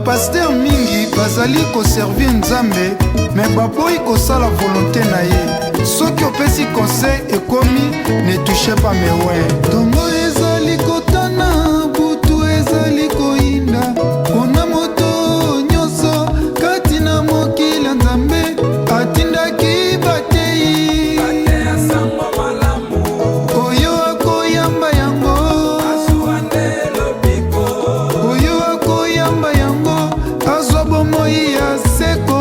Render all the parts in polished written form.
Bapaster mingi bazali koservir Nzambe me baboyi kosala volonté na ye. Soki opesi conseil ekomi ne touche pas mes ouais. Tongo ezali kotana butu ezali koinda kona moto nyonso kati na mokili Nzambe atindaki batei oyo akoyamba yango oyo akoyamba yango azwa bomoi ya seko.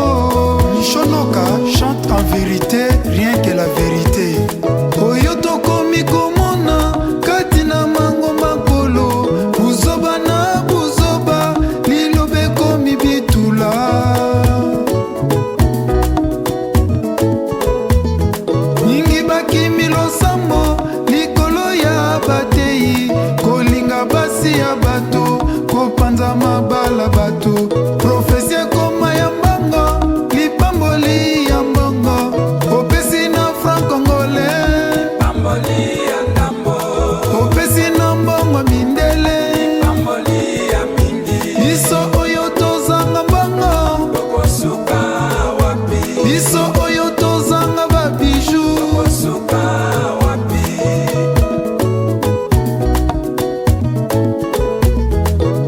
Mishonoka chante en vérité rien que la vérité. Oyo tokomi komona kati na mango makolo buzoba na buzoba lilobe komi bitula. Mingi bakimi losambo likolo ya batei kolinga basi ya bato kopanza mabala bato. Profesi ekoma ya mbongo lipamboli ya mbongo opesi na franc congolais opesi na mbongo mindele biso oyo tozanga mbongo biso oyo tozanga babiju.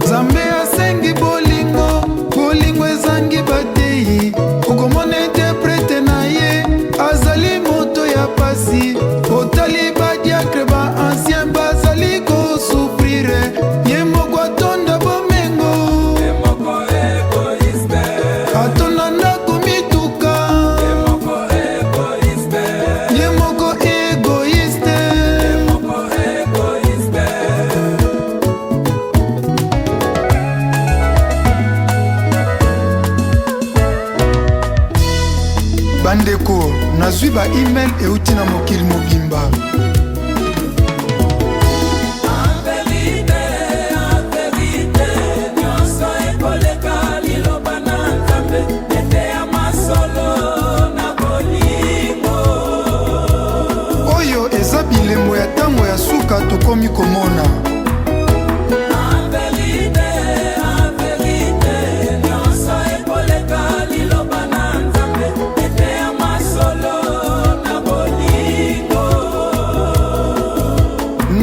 Nzambe asengi bolingo bolingo ezangi batei okomona interprete na ye azali moto ya pasi otali badiakre ba ancien bazali kosufrire ye moko atonda bomengo atonda ndako mituka ye moko egoiste. Bandeko nazwi ba email euti na mokili mobimba. Oyo eza bilembo ya ntango ya suka tokomi komona.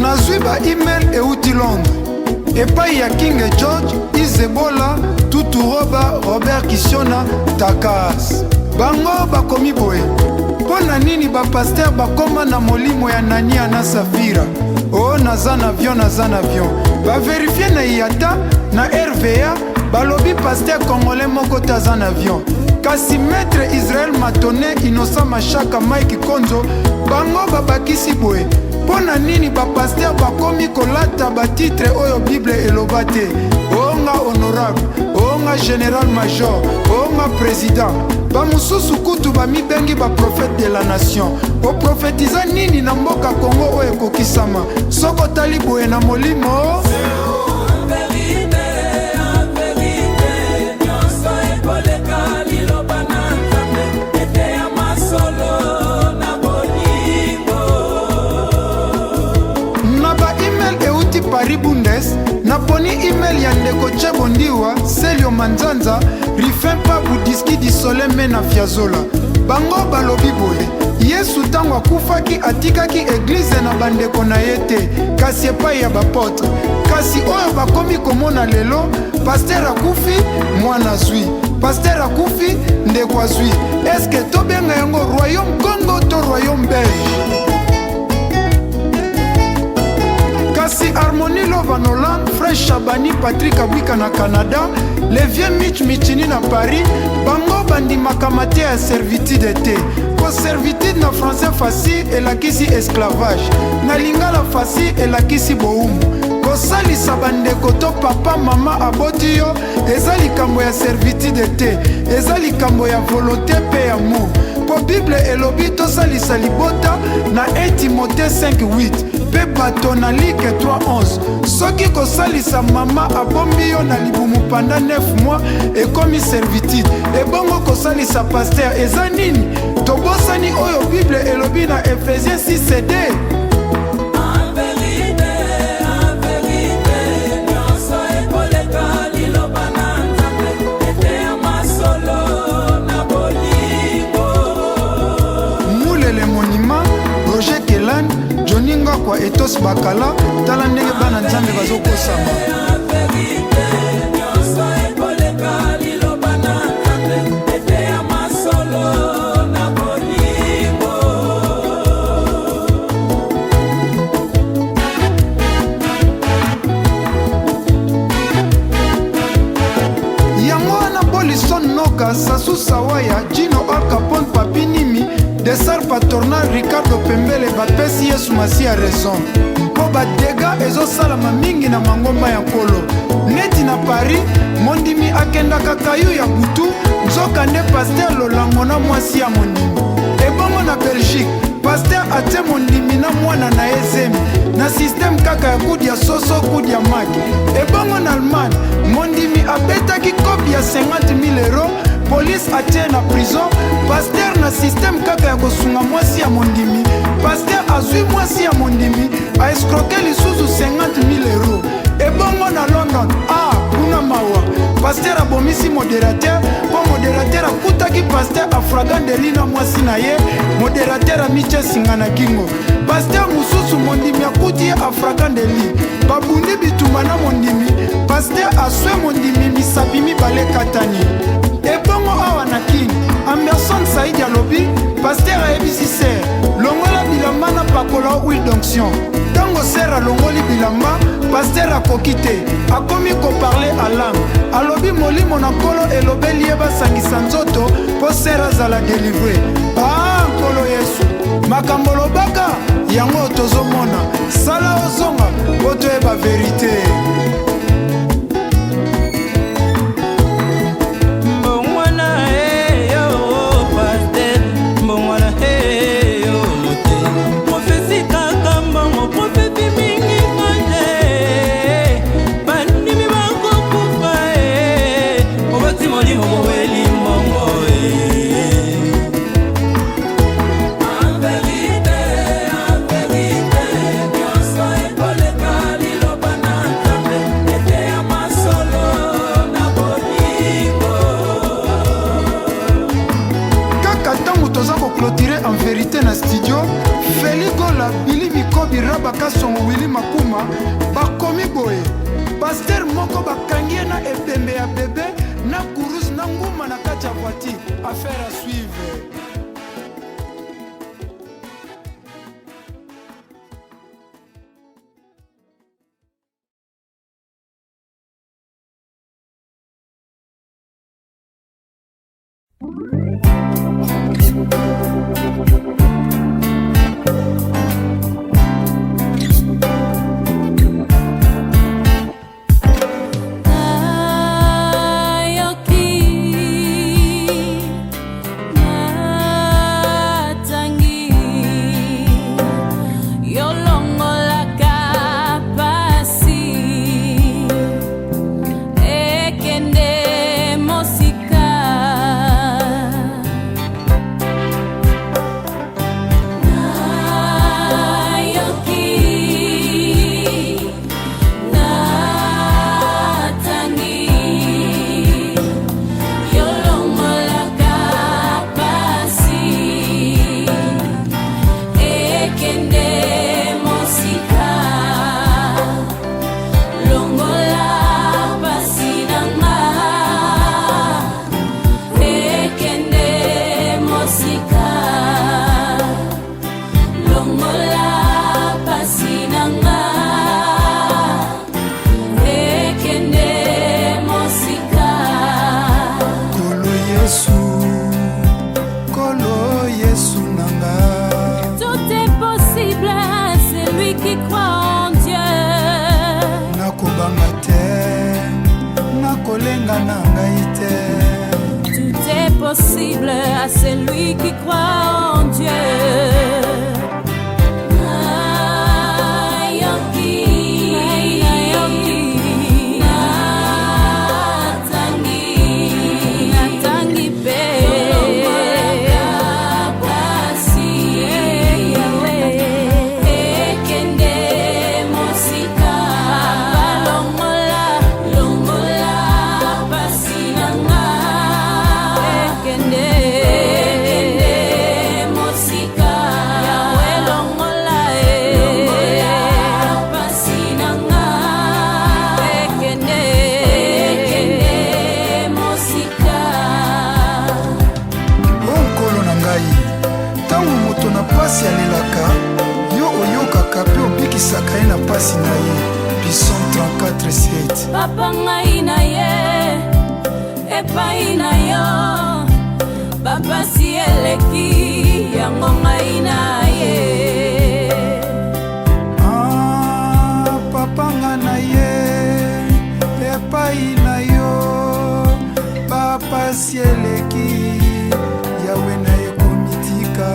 Nazwi ba email euti Londres epai ya King George Izebola Tutu Roba Robert Kisiona Takas. Bango bakomi boye pona nini bapaster bakoma na molimo ya Nania na Safira. O naza na avion baverifie na IATA na RVA balobi paster congolais moko taza na avion. Kasi maître Israël Matone Innocent Mashaka Mike Konzo bango babakisi boye pona nini bapaster bakomi kolata batitre oyo Bible eloba te. Onga honorable, onga général major, onga président. Bamususu kutu bamibengi baprofete de la nation. Oprofetiza nini na mboka Kongo oyo ekokisama soko tali boye na molimo. Paris Bundes naponi email ya ndeko Chebondiwa Selio Manzanza Rifempa Budiski di Soleme na Fiazola. Bango balobi boye Yesu tango akufaki atikaki eglize na bandeko na yete kasi epai ya bapotre. Kasi oyo bakomi komona lelo paster akufi mwana zwi paster akufi ndeko azwi. Eske tobenga yango royaume Congo to royaume Belge? Kasi Harmonie Lova en Hollande, Frère Chabani Patrick Abwika na Canada, les vieux Mitch Michini na Paris, bango bandi makamate ya servitude te. Ko servitude na français facile elakisi esclavage, na lingala facile elakisi boumu. Ko salisa bandeko to papa mama aboti yo, eza likambo ya servitude te, eza likambo ya volonté pe ya amour. Po Bible elobi to salisa libota na 1 Timothée 5:8. Pe bato na Luc 3:11. Soki kosalisa mama abombi yo na libumu pendant 9 mois ekomi servitude. Ebongo kosalisa paster eza nini? Tobosani oyo Bible elobi na Ephésiens 6:2. kwa etos bakala tala ndenge bana nzambe bazokosama. Sassou Sawaya, Gino Al Capone, Papi Nimi, Dessar Patornal, Ricardo Pembele, Bapesi Yesu Masi a raison. Po badega ezo salama mingi na mangomba ya kolo. Neti na Paris, mondimi akenda kakayu ya butu, nzoka nde Pasteur Lolango na mwasi ya mondimi. Ebongo na Belgique, Pasteur ate mondimi na mwana na ezemi. Na système kaka ya kudi ya soso, kudi ya maki. Ebongo na Allemagne, mondimi abetaki kopi ya 50,000 euros. Police atie na prison. Pasteur na système kaka ya kosunga mwasi ya mondimi. Pasteur azui mwasi ya mondimi a escroqué lisusu 50,000 euros. Ebongo na London, kuna mawa Pasteur abomisi modérateur. Po modérateur akutaki Pasteur afragandeli na mwasi na ye. Modérateur amiche singa na kingo. Pasteur mususu mondimi akuti ye afragandeli. Babundi bitumba na mondimi. Pasteur aswe mondimi misapi mibale katani. Ebongo awa na kini Anderson Saïdi alobi Pasteur ayebisi ser longola bilamba na pakola huile d'onction. Tango ser alongoli bilamba Pasteur akoki te akomi koparle alam alobi molimo na nkolo elobeli ye basangisa nzoto po ser azala delivre. Nkolo Yesu makambo lobaka yango tozomona sala ozonga po toyeba verite. En vérité na studio Feligola, Billy Mikobi, Rabaka Songo, Willy Makuma bakomi boye Pasteur moko bakangie na ebembe ya bebe na kurus na nguma na kati ya voiture. Affaire à suivre. Tout est possible à celui qui croit en Dieu. Música papa ngai na ye epai na yo bapasi eleki yango ngai na ye papa ngai na ye epai na yo bapasi eleki yawe na ye komitika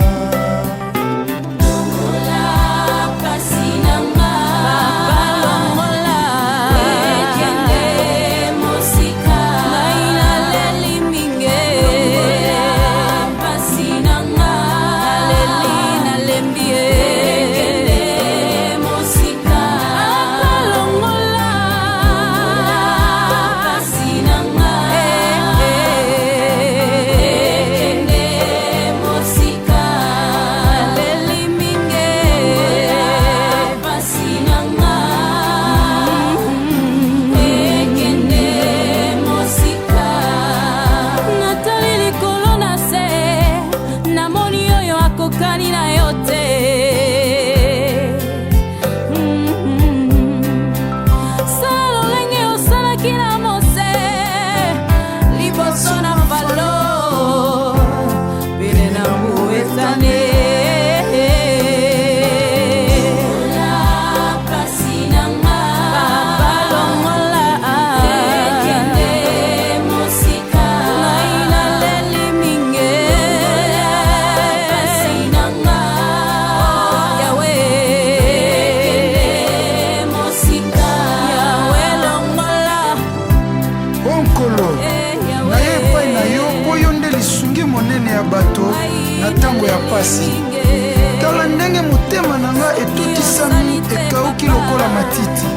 tala ndenge motema na nga etutisami ekauki lokola matiti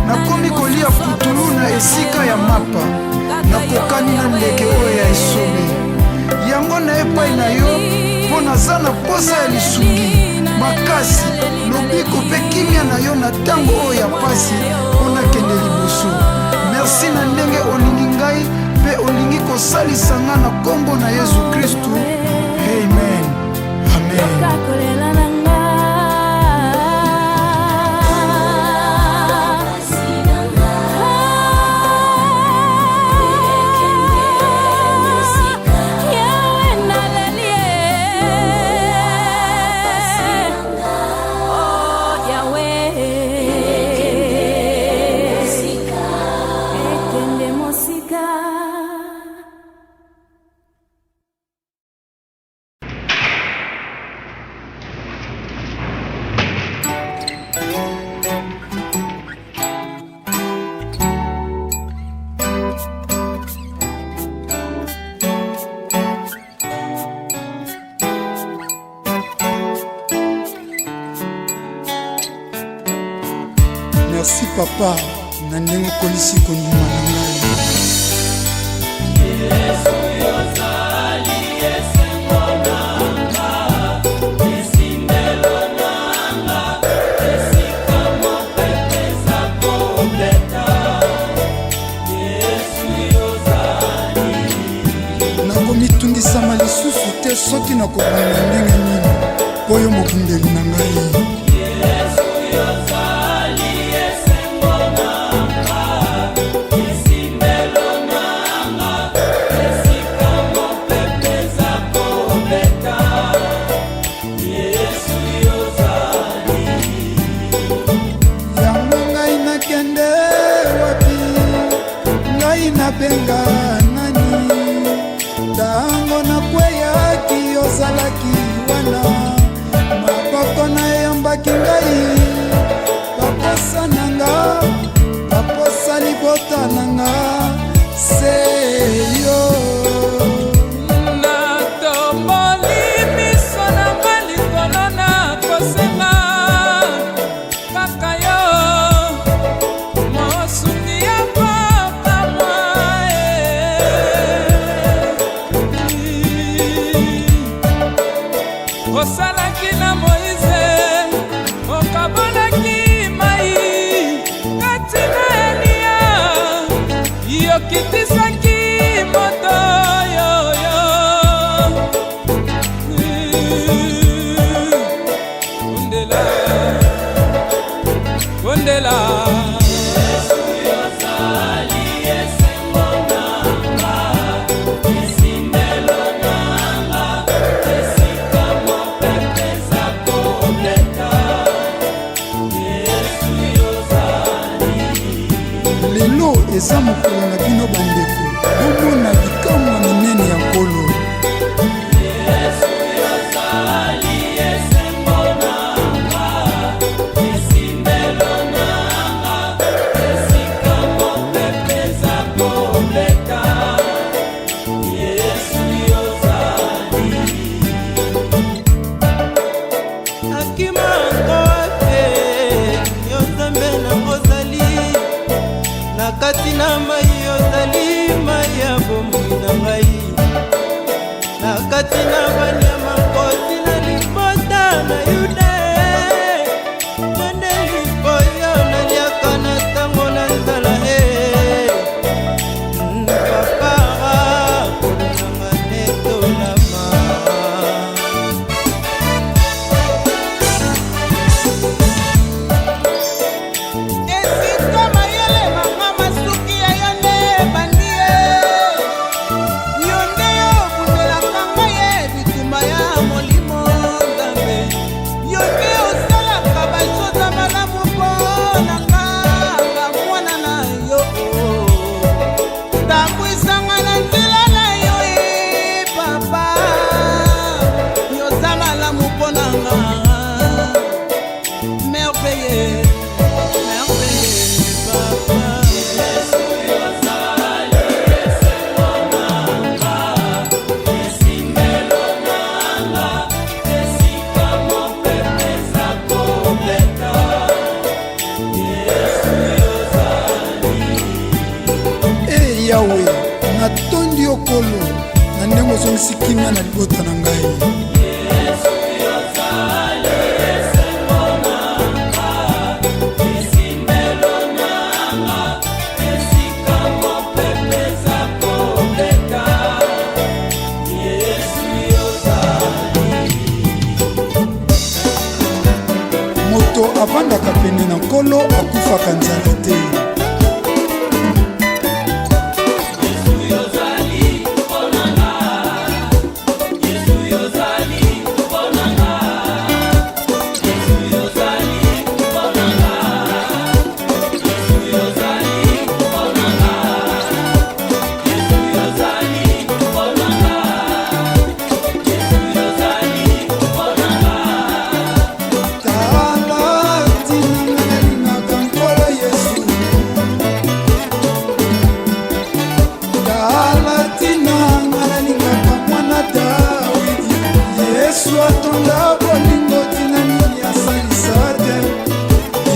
nakomi kolia putulu na esika ya mapa nakokani na ndeke oyo ya esobe yango na epai na yo mpo naza na posa ya lisungi makasi lobiko mpe kimia na yo na ntango oyo ya pasi mpo nakende liboso merci na ndenge olingi ngai mpe olingi kosalisa nga na kombo na Yesu Kristu amen. Merci papa na ndenge okolisi kondima na ngai Yesu yozali esengo nanga esindelo nanga esika mopepesa kobeta Yesu yozali nakomitundisama lisusu te soki nakobanda ndenge nini mpo yo mokindeli na ngai Yesu yozali benga nani tango na kweyaki ozalaki wana maboko na yambaki ngai baposa nanga baposa libota nanga seyo natomboli miso na malikolo na kosenga kaka yo mosungi ya papa mwae tina banyama koti na libota na yude nende lipoyo naliaka na ntango na nzala papa kolonanga netolama esika mayele mama masuki ya yo nde bandie yo nde yo bundelaka ngai ye bitumba ya molimo nzambe yo nde osalaka basoza malamu mpona nga mwana na yo tambwisanga na nzela na yo papa yoza malamu mpona nga merveilleux Yawe natondi yo kolo na ndenge ozongisi kimia na libota na ngai moto avandaka pene na nkolo akufaka nzala te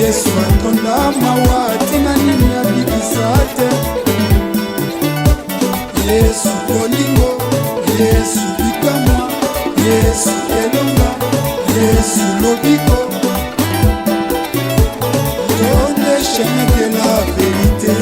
Yesu atonda mawa tina nini abikisa te Yesu bolingo Yesu bikamwa Yesu elonga Yesu lobiko Yo ne chemin de la vérité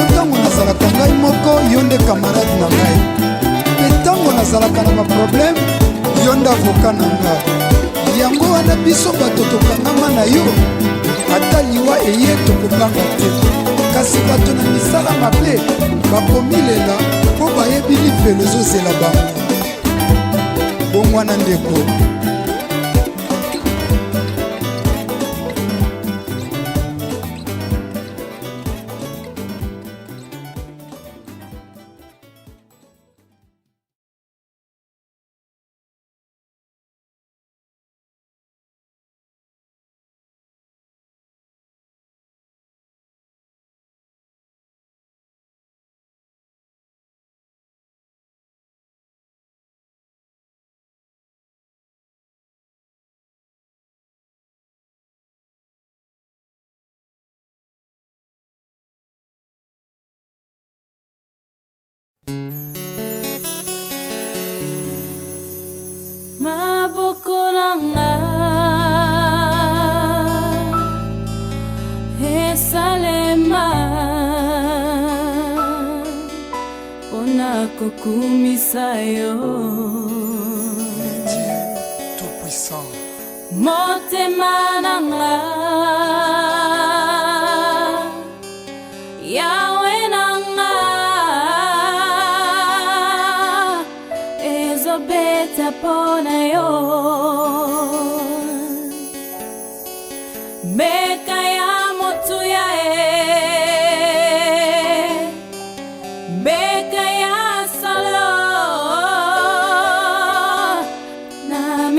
otango nazalaka ngai moko yo nde kamarade na ngai mpe ntango nazalaka na baprobleme yo nde avoka na nga yango wana biso bato tokangama na yo ata liwa eye tokobanga te kasi bato na misala mabe bakomilela mpo bayebi lifelo ezozela bango bongwana ndeko maboko nanga esalema mpona kokumisa yo motema nanga yawe nanga ezobeta mpona yo mbeka ya motuya mbeka ya salo na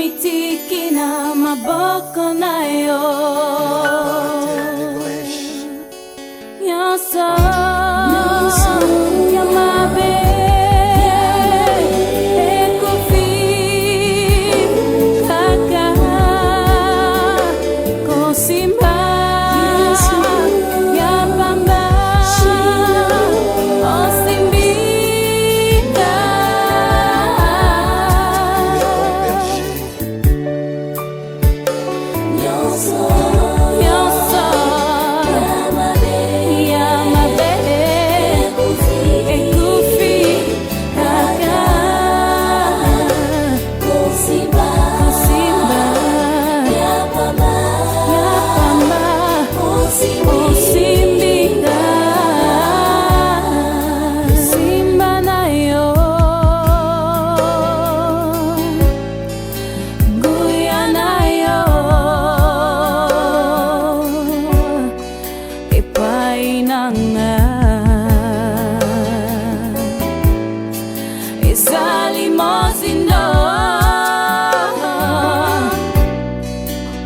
moindo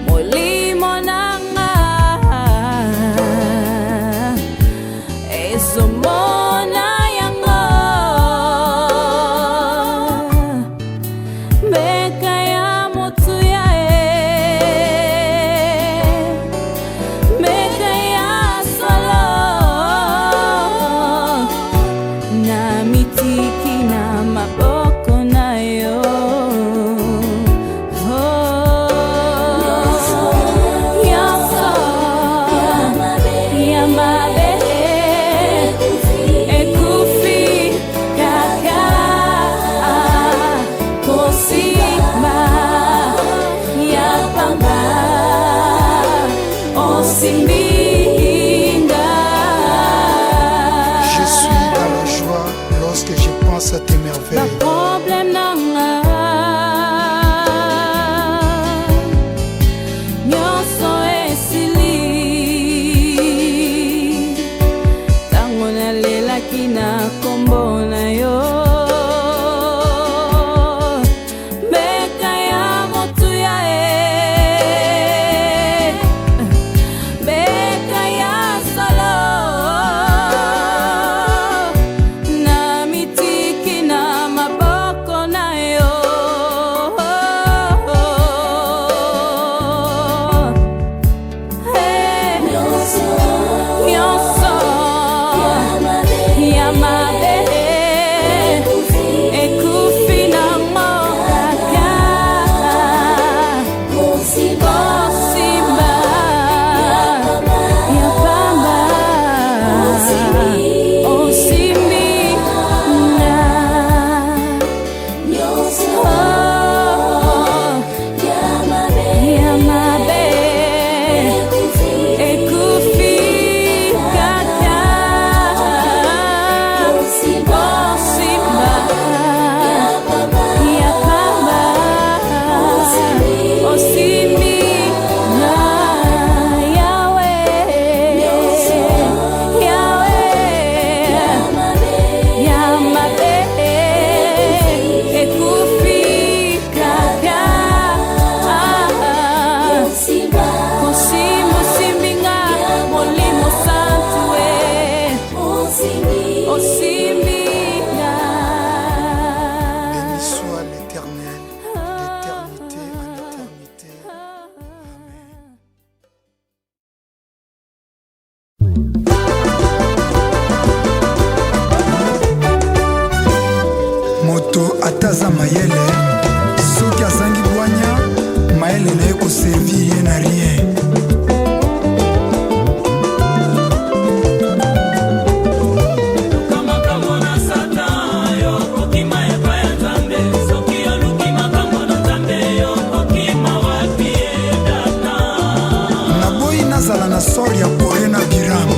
molimo nanga esomona yango beka ya motu ya beka ya solo na mitiki na maboko na yo yoso ya mabe ekufi kaka kosima ya pamba osimbinga. Je suis dans la joie lorsque je pense à tes merveilles. Problème nanga nyonso esili tango nalelaki na kombo na yo beka ya motu ya beka ya solo na mitiki na maboko na yo nyonso ya mabe ekufi nango kaka kosimba ya pamba osimbi na ya mabe ekufi kaka kosimba ya pamba osimbi na Yahweh ya mabe ekufi kaka kosimba simbinga molimo santu osimbinga. Béni soit l'Éternel d'éternité en éternité. Moto ataza mayele soki azangi bwanya mayele na ye koservi ye na rien. Naboyi nazala na sori ya kore na biram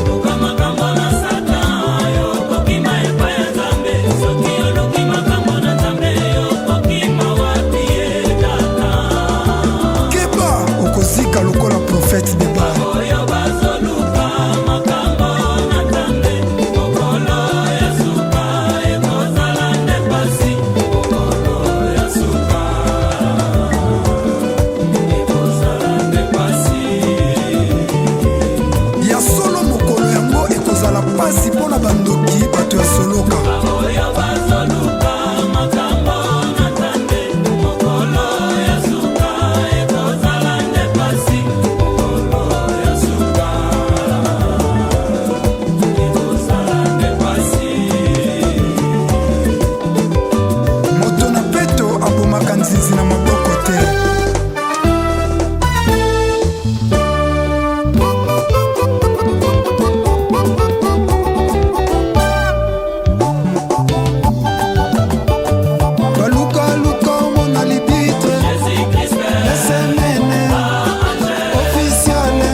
keba okozika lokola profete de Baal. Ya solo mokolo yango ekozala pasi mpo na bandoki bato ya soloka. Moto na peto abomaka nzinzi na maboko te. Baluka omona libitre esemene officiale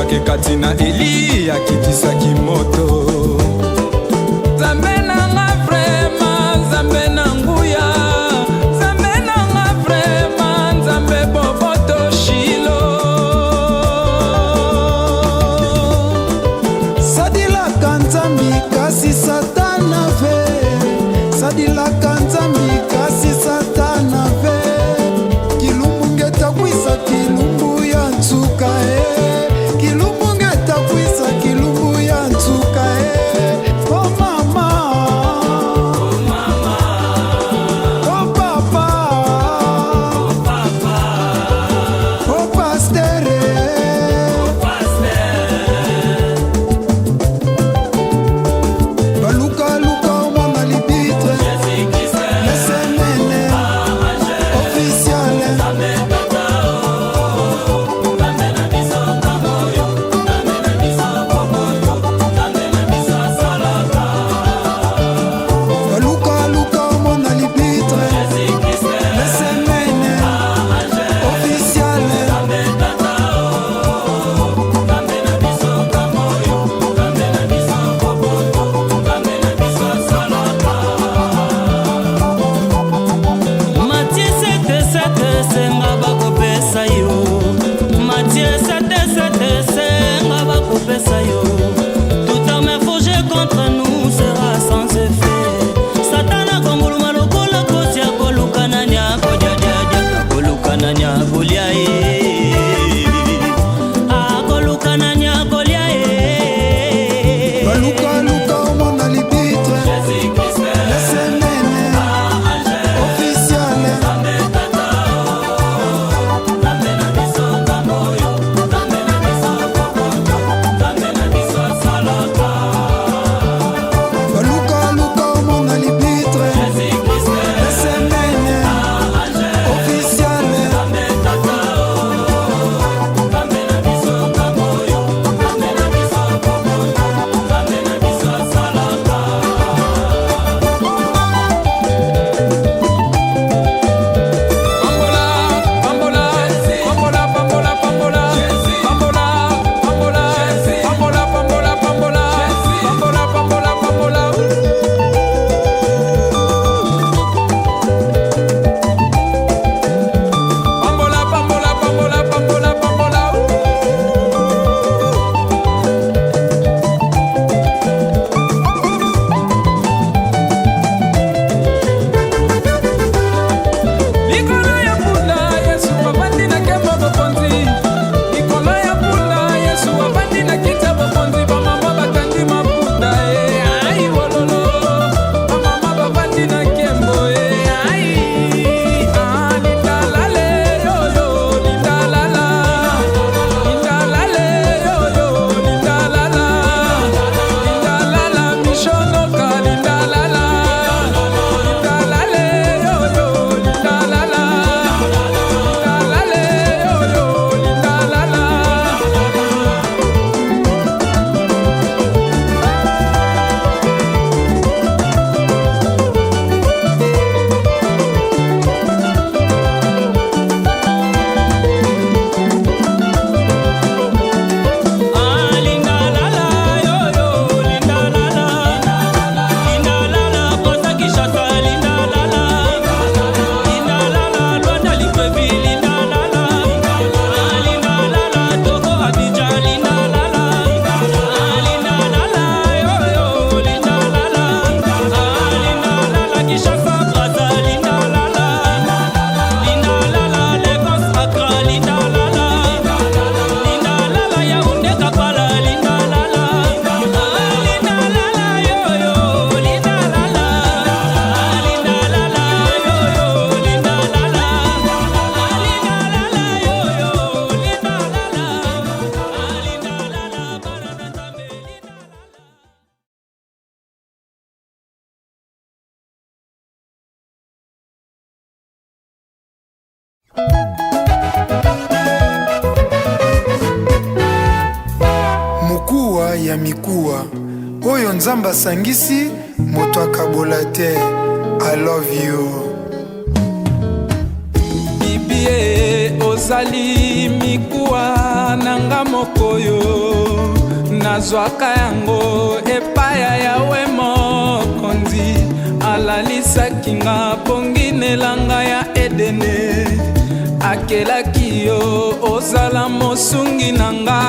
Jacques Katina Eli akitisaki moto. Nzambe nanga vraiment, Nzambe na nguya, Nzambe nanga vraiment, Nzambe boboto shilo. Sadilaka Nzambi kasi satana ve, sadilaka Nzambi kasi satana ve. Kilumbu ngeta kwisa kilumbu ya nzuka kilumbu ngeta kwisa kilumbu ya nzuka oh mama, oh mama, oh papa, oh papa, oh pasteur, oh pasteur. Baluka luka mwana libitre, le semene officiel. Toute arme forgée contre nous sera sans effet. Satana konguluma lokola kosi ya kolukana nya kojajaja, kolukana nya goliae, kolukana nya goliae. Baluka luka mwana libitre, le semene officiel. Baluka luka mwana libitre, le semene officiel. Mukuwa ya mikuwa oyo Nzamba sangisi moto akabola te. I love you. Bibie ozali mikuwa nanga mokoyo nazwaka yango epai ya Yawe mokonzi alalisaki nga ponginelanga ya Edene akelaki yo ozala mosungi nanga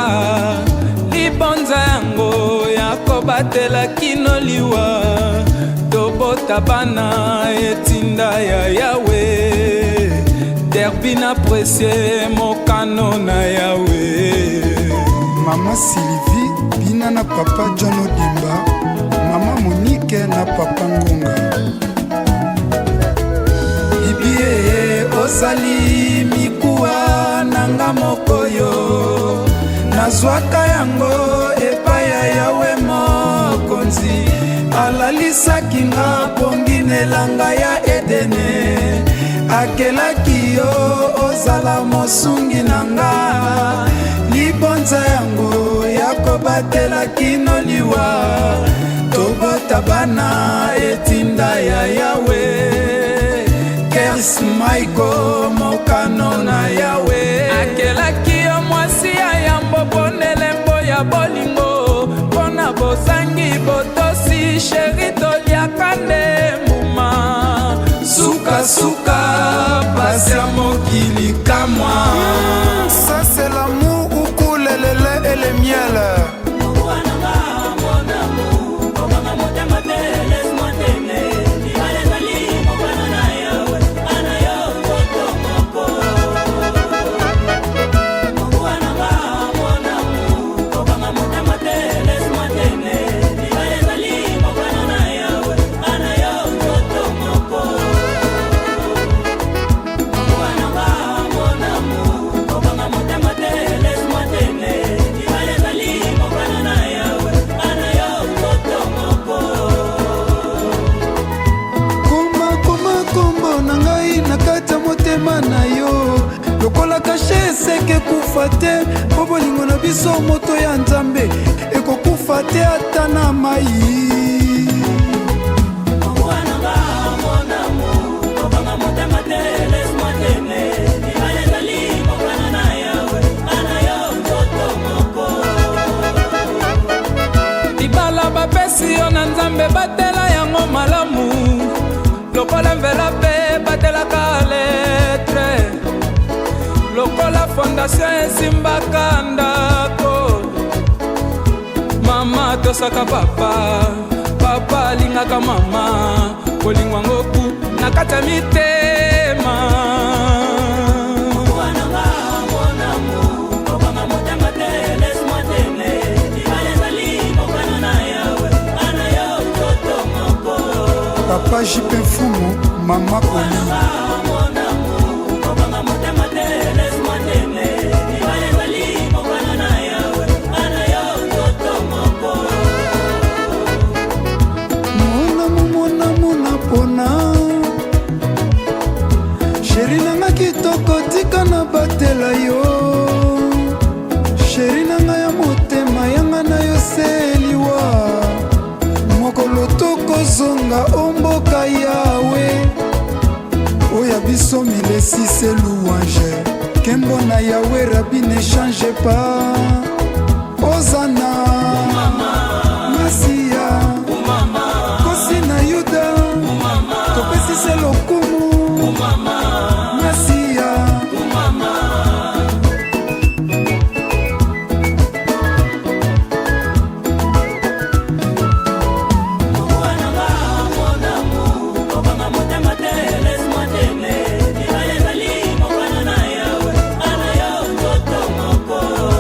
libonza yango ya kobatela kino liwa tobota bana etinda ya Yawe derbi na presie mokano na Yawe. Mama Sylvie bina na papa John Odimba, mama Monique na papa Ngonga. Ibie ozali mikuwa nanga mokoyo nazwaka yango epai ya Yawe mokonzi alalisaki nga ponginelanga ya Edene akelaki yo ozala mosungi nanga libonza yango ya kobatela kino liwa tobota bana etinda ya Yawe Kers Maiko mokano na Yawe akelaki yo mwasi ya yambo ponelembo ya bolingo pona bozangi botosi sheri toliaka nde muma suka pasi ya mokili kamwa. Ça c'est l'amour ou coule le lait et le miel. Lokola kashe seke kufa te po bolingo na biso moto ya Nzambe ekokufa te ata na mai. Libala bapesi yo na Nzambe batela yango malamu lokola mvela pe batelaka letre lokola fondation esimbaka ndako mama tosaka papa alingaka mama kolingwa ngoku na kati ya mitema. Papa Jipe Fumu, mama Koli. Mona pona sheri nanga kitoko tika na batela yo sheri nanga ya motema yanga na yo seliwa mokolo tokozonga omboka Yawe oya biso milesi se louange kembo na Yawe rabi ne change pas Ozana Masia Kosi na Yuda topesi se lokumu Masia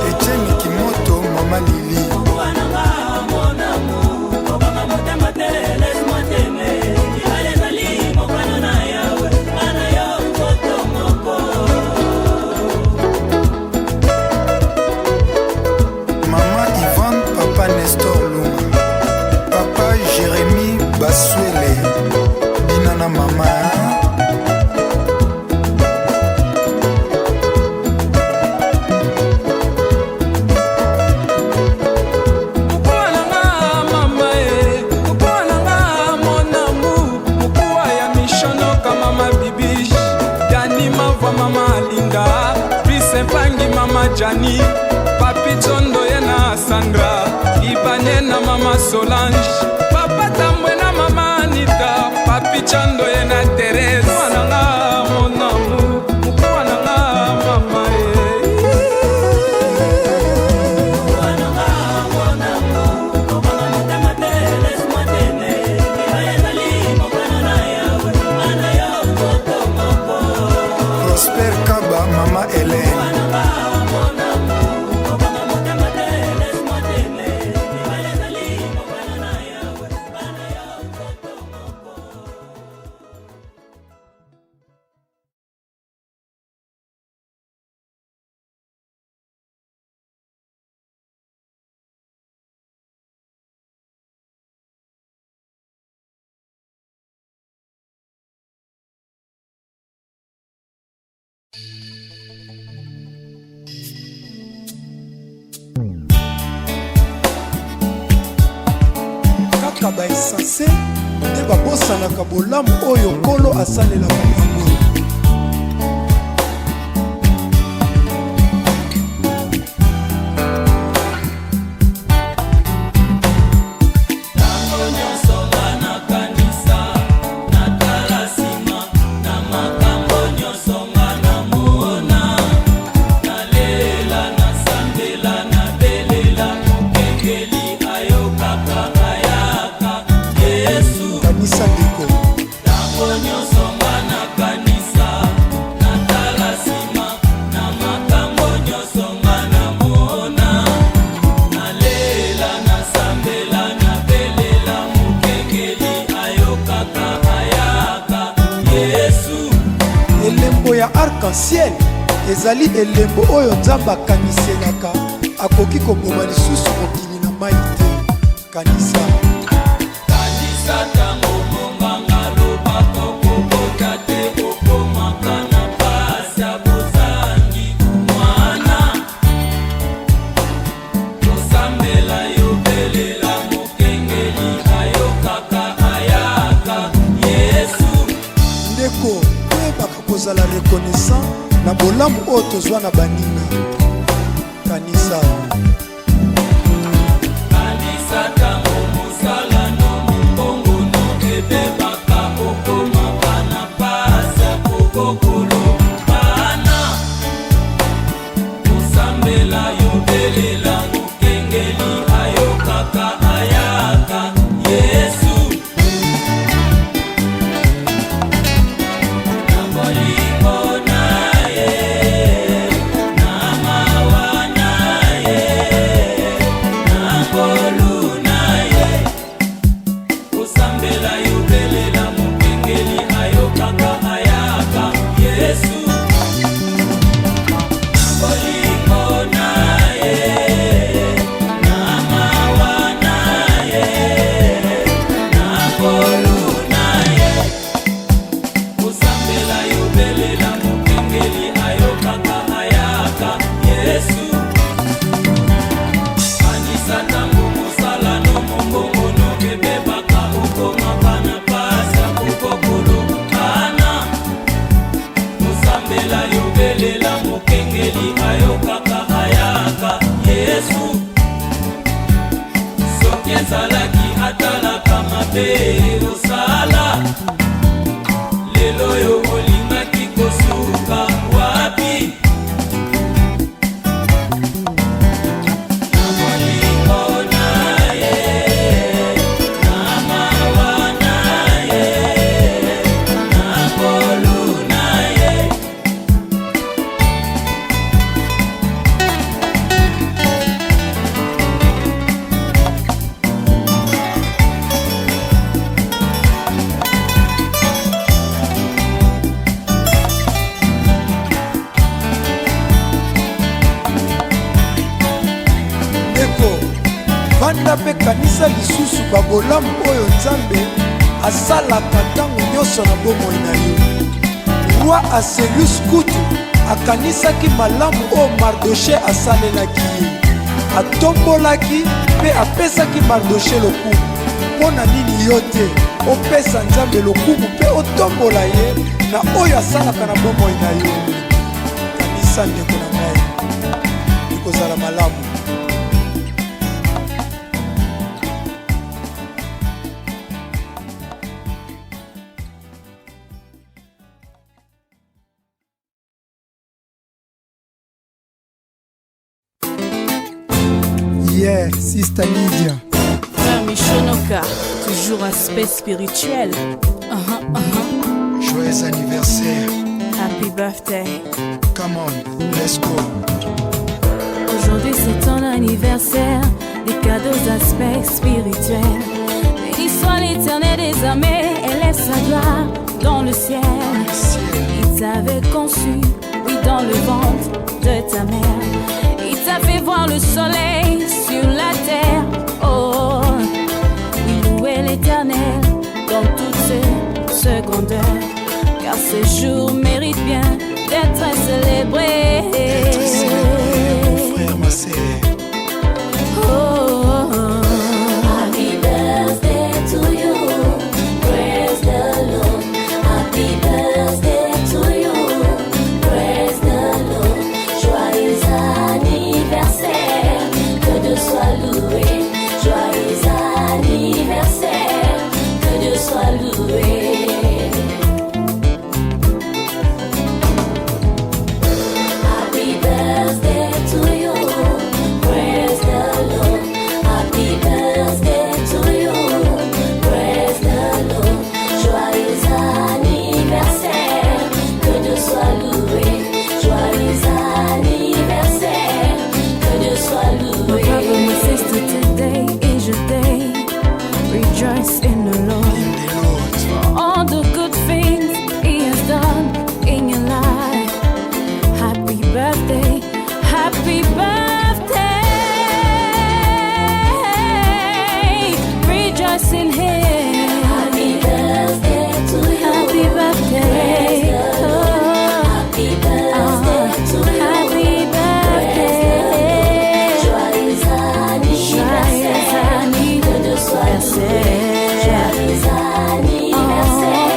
Etienne Solange, papa Tambwe na mama Anita, papi Chando ye na Thérèse. Mwananga mon amour, mwananga mama Prosper Kaba, mama Hélène. Kaka ba esanse nde babosanaka bolamu oyo nkolo asalelaka bango. Elembo ya arc-en-ciel ezali elembo oyo Nzambe akaniselaka akoki koboma lisusu mokili na mai te. Kanisa tango monganga lobaka kokota te okomaka na pasi ya bozangi mwana kosambela yobelela mokengeli ayokaka ayaka Yesu. ndeko toyebaka kozala reconnaissant na bolamu oyo tozwa na baninga. Kanisa tango mosala no mbongo no ebebaka okomaka na pasi ya kokokolo bana kosambela yobelela mokengeli ayokaka ayaka Yesu. Na bolingo na ye, na mawa na ye, na ngolu na ye, kosambela yobelela mokengeli ayokaka ayaka Yesu. Na bolingo na ye, na mawa na ye, na ngolu na ye, kosambela yobelela mokengeli ayokaka ayaka Yesu. Kanisa tango mosala no mombongo no ebebaka okomaka na pasi ya kokokolo bana kosambela yobelela mokengeli ayokaka ayaka Yesu. Soki ezalaki atalaka mabe osala lelo yo olingaki kosuka wapi? Na bolingo na ye, na mawa na ye, na ngolu na ye, ndeko banda mpe kanisa lisusu babolamu oyo Nzambe asalaka ntango nyonso na bomoi na yo. Roi Aselius kutu akanisaki malamu oyo Mardoche asalelaki ye, atombolaki mpe apesaki Mardoche lokumu. Mpo na nini yo te opesa Nzambe lokumu mpe otombola ye na oyo asalaka na bomoi na yo? Kanisa ndeko na ngai ekozala malamu. Yeah, Sister Lydia. Frère Michonoka, toujours aspect spirituel. Joyeux anniversaire. Happy birthday. Come on, let's go. Aujourd'hui c'est ton anniversaire, des cadeaux d'aspect spirituel. Béni soit l'éternel des armées, élève sa gloire dans le ciel. Il t'avait conçu, oui, dans le ventre de ta mère. Il t'a fait voir le soleil sur la terre. Oh, oui, louez l'éternel dans toute sa grandeur, car ce jour mérite bien d'être célébré. Mon frère, ma sœur. Happy birthday to you, praise the Lord. Happy birthday to you, praise the Lord. Joyeux anniversaire, que Dieu soit loué. Joyeux anniversaire, que Dieu soit loué. Happy birthday to you, praise the Lord. Happy birthday to you, praise the Lord. Joyeux anniversaire, que Dieu soit loué. Joyeux anniversaire, que Dieu soit loué. My brother, my sister, today is your day. Rejoice in the Lord for all the good things He has done in your life. Happy birthday, happy birthday. Rejoice in Him. Happy birthday to you. Happy birthday. Happy birthday to you. Happy birthday. Joyeux anniversaire. Que Dieu soit loué. Joyeux anniversaire.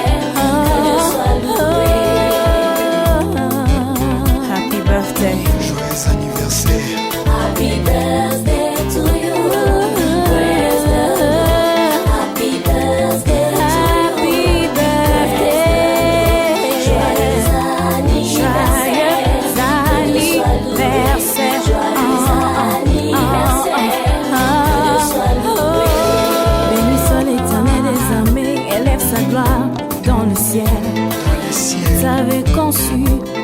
Que Dieu soit loué. Happy birthday. Joyeux anniversaire. Happy birthday to you. Praise the Lord. Happy birthday to you. Happy birthday. Joyeux anniversaire. Joyeux anniversaire. Joyeux anniversaire. Que Dieu soit loué. Béni soit l'éternel des armées, élève sa gloire dans le ciel. T'avais conçu,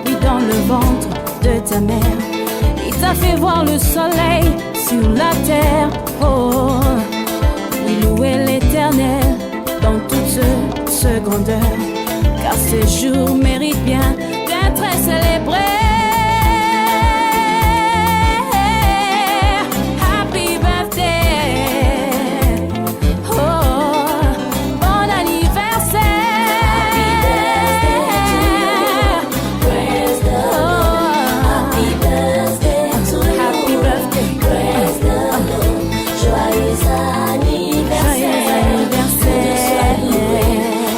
oui, dans le ventre de ta mère. Il t'a fait voir le soleil sur la terre. Oh, oui, louez l'éternel dans toute sa grandeur, car ce jour mérite bien d'être célébré. Happy birthday. Oh, bon anniversaire. Praise the Lord. Happy birthday to you. Happy birthday. Praise the Lord. Joyeux anniversaire.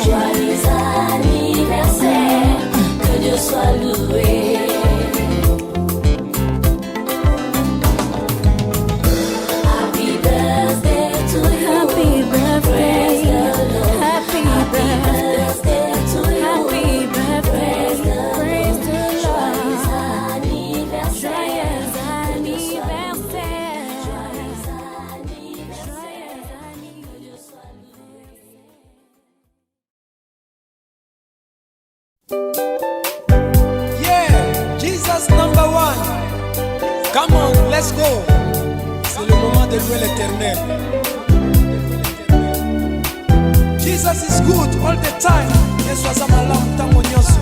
Joyeux anniversaire. Que Dieu soit loué. Happy birthday to you. Happy birthday. Happy birthday to you. Happy birthday. Praise the Lord. Joyeux anniversaire. Yeah, Jesus number one. Come on, let's go. C'est le moment de louer l'éternel. Jesus is good all the time. Yesu aza malamu ntango nyonso.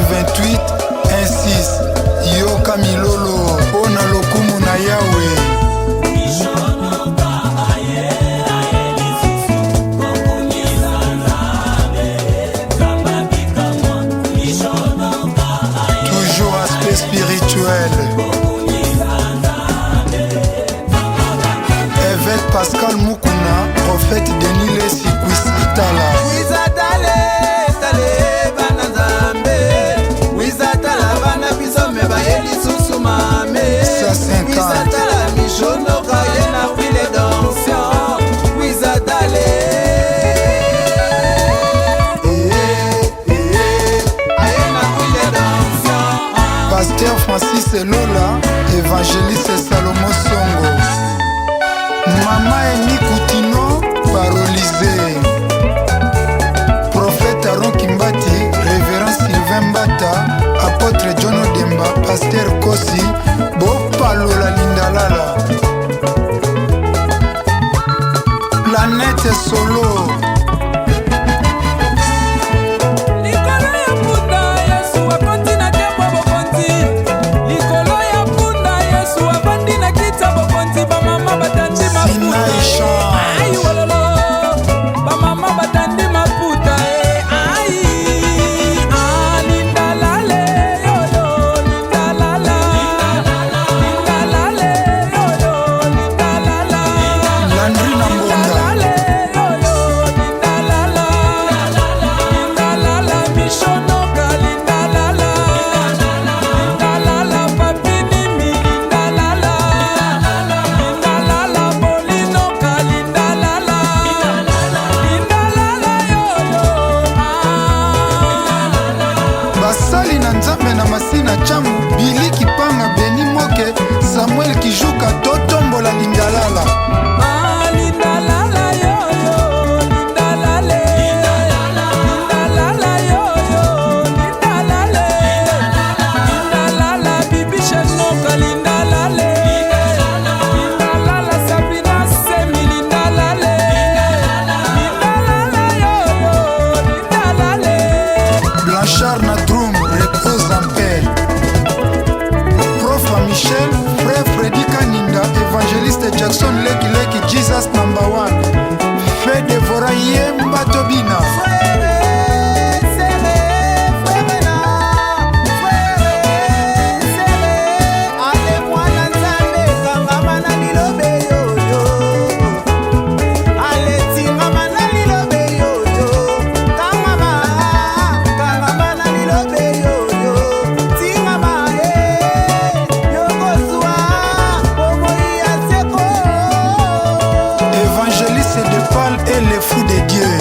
28 16 yoka milolo mpo na lokumu na yawe. Toujours aspect spirituel. Évêque Pascal Mukuna, prophète Denis Lesi Kwisatala. Kwisatale, tale bana Nzambe. Kwisatala bana biso me bayeli susu mame. Kwisatala mishono kaye na file d'onction. Kwisatale. Pasteur Francis Elola, évangéliste Salomon Songo. Mama Eni Koutino, parolysé. Prophète Aaron Kimbati, révérend Sylvain Mbata, apôtre John Odemba, pasteur Kosi, Bopalola Lindalala. Planète Solo. basali na nzambe na masina chamu Bili Kipanga Beni Moke Samuel Kijuka totombola Lindalala. Lindalala yo yo, Lindalale, Lindalala yo yo, Lindalale, Lindalala Bibi Shenoka Lindalale, Lindalala Sabina Semi Lindalale, Lindalala yo yo, Lindalale. Blanchard Nadroum repose en paix. Prof Michel, frère Freddy Kaninda, évangéliste Jackson Leki Leki, Jesus #1. Fait dévora Yemba Tobina. Évangéliste de Paul et les fous de Dieu.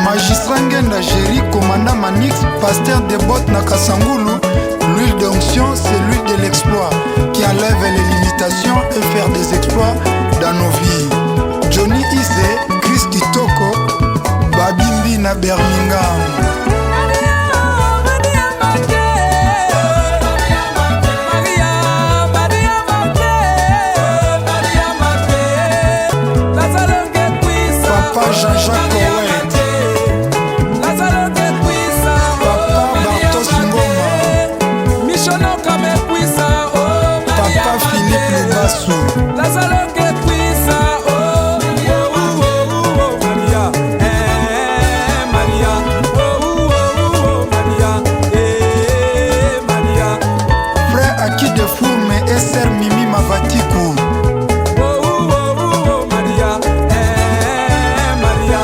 Magistrat Ngenda Géry, commandant Manix, pasteur des bottes Nakasangulu. L'huile d'onction, c'est l'huile de l'exploit qui enlève les limitations et faire des exploits dans nos vies. Johnny Ise, Chris Kitoko, Babimbi na Birmingham. Papa Jean-Jacques Cohen. Papa Philippe Lubassou. Lazaro que puisa, oh, Maria, Maria, Maria, Maria. Frère Aki de Fourme et sœur Mimi Mavatikou. Maria, Maria.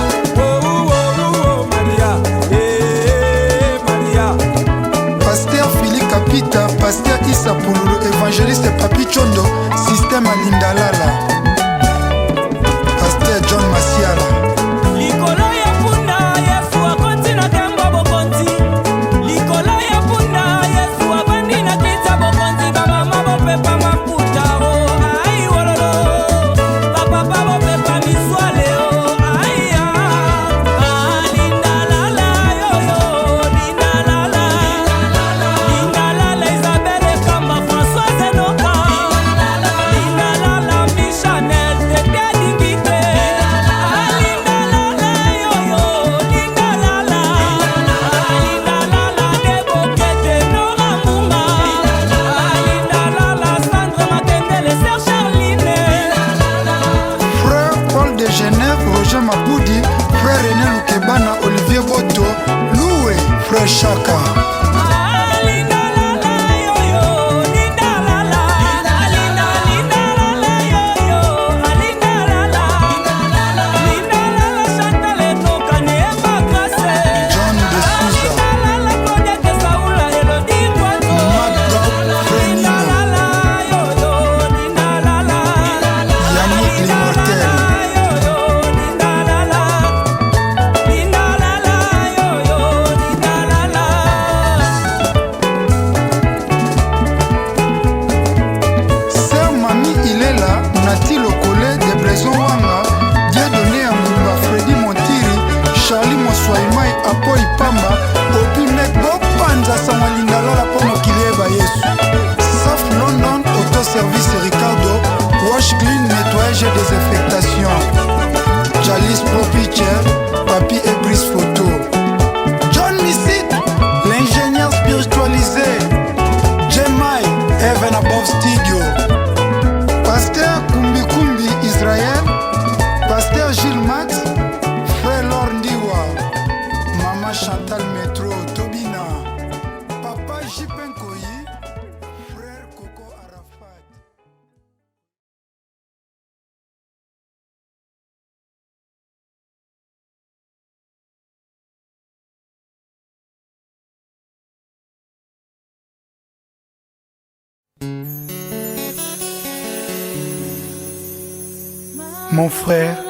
Mon frère,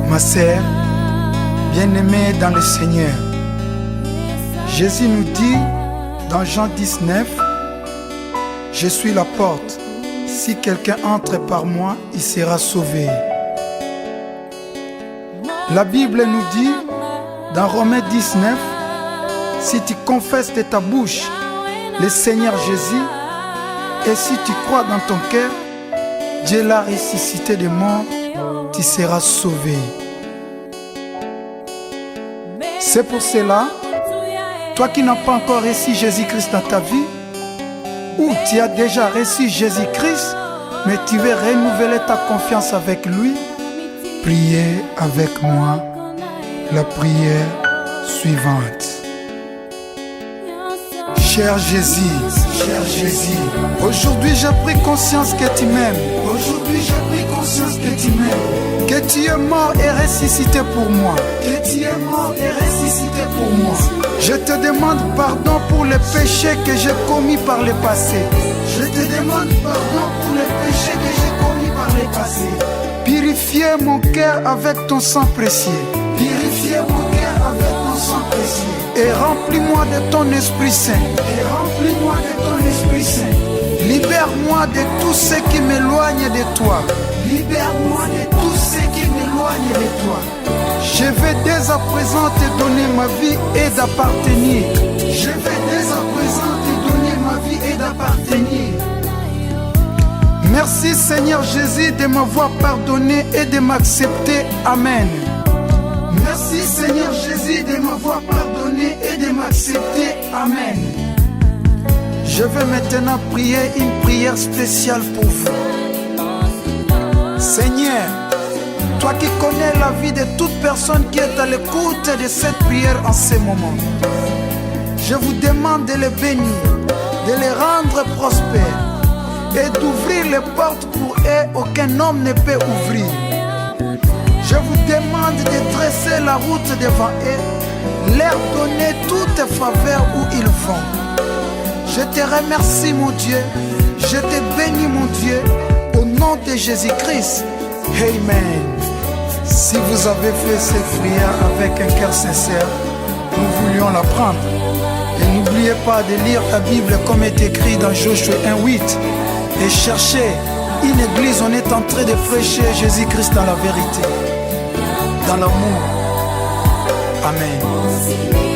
ma sœur, bien-aimés dans le Seigneur, Jésus nous dit dans Jean 19, « Je suis la porte. Si quelqu'un entre par moi, il sera sauvé. » La Bible nous dit dans Romains 19, « Si tu confesses de ta bouche le Seigneur Jésus, et si tu crois dans ton cœur, Dieu l'a ressuscité des morts, tu seras sauvé. » C'est pour cela, toi qui n'as pas encore reçu Jésus-Christ dans ta vie, ou tu as déjà reçu Jésus-Christ, mais tu veux renouveler ta confiance avec lui, priez avec moi la prière suivante. Cher Jésus, aujourd'hui j'ai pris conscience que tu m'aimes. Aujourd'hui j'ai pris conscience que tu m'aimes. Que tu es mort et ressuscité pour moi. Que tu es mort et ressuscité pour moi. Je te demande pardon pour les péchés que j'ai commis par le passé. Je te demande pardon pour les péchés que j'ai commis par le passé. Purifiez mon cœur avec ton sang précieux. Purifiez mon cœur avec ton sang précieux. Et remplis-moi de ton Esprit Saint. Et remplis-moi de ton Esprit Saint. Libère-moi de tout ce qui m'éloigne de toi. Libère-moi de tout ce qui m'éloigne de toi. Je vais dès à présent te donner ma vie et d'appartenir. Je vais dès à présent te donner ma vie et d'appartenir. Merci Seigneur Jésus de m'avoir pardonné et de m'accepter. Amen. Merci Seigneur Jésus de m'avoir pardonné et de m'accepter. Amen. Je vais maintenant prier une prière spéciale pour vous. Seigneur, toi qui connais la vie de toute personne qui est à l'écoute de cette prière en ce moment, je vous demande de les bénir, de les rendre prospères et d'ouvrir les portes pour eux aucun homme ne peut ouvrir. Je vous demande de dresser la route devant eux, leur donner toute faveur où ils vont. Je te remercie mon Dieu, je te bénis mon Dieu, au nom de Jésus-Christ. Amen. Si vous avez fait cette prière avec un cœur sincère, nous voulions la prendre. Et n'oubliez pas de lire la Bible comme est écrit dans Josué 1:8 et chercher une église, on est en train de prêcher Jésus-Christ dans la vérité, dans l'amour. Amen.